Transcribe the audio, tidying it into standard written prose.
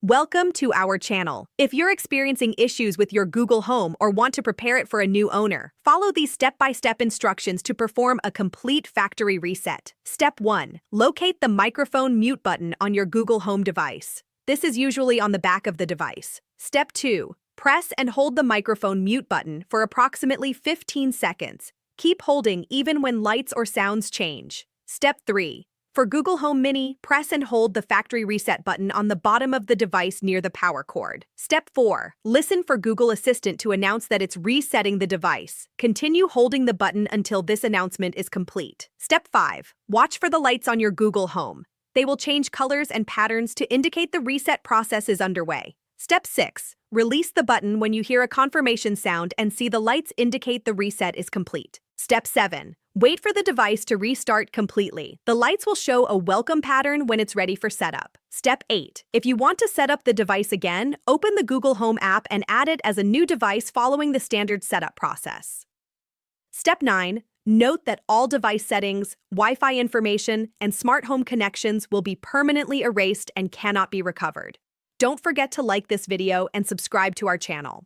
Welcome to our channel. If you're experiencing issues with your Google Home or want to prepare it for a new owner, follow these step-by-step instructions to perform a complete factory reset. Step 1. Locate the microphone mute button on your Google Home device. This is usually on the back of the device. Step 2. Press and hold the microphone mute button for approximately 15 seconds. Keep holding even when lights or sounds change. Step 3. For Google Home Mini, press and hold the factory reset button on the bottom of the device near the power cord. Step 4. Listen for Google Assistant to announce that it's resetting the device. Continue holding the button until this announcement is complete. Step 5. Watch for the lights on your Google Home. They will change colors and patterns to indicate the reset process is underway. Step 6. Release the button when you hear a confirmation sound and see the lights indicate the reset is complete. Step 7. Wait for the device to restart completely. The lights will show a welcome pattern when it's ready for setup. Step 8. If you want to set up the device again, open the Google Home app and add it as a new device following the standard setup process. Step 9. Note that all device settings, Wi-Fi information, and smart home connections will be permanently erased and cannot be recovered. Don't forget to like this video and subscribe to our channel.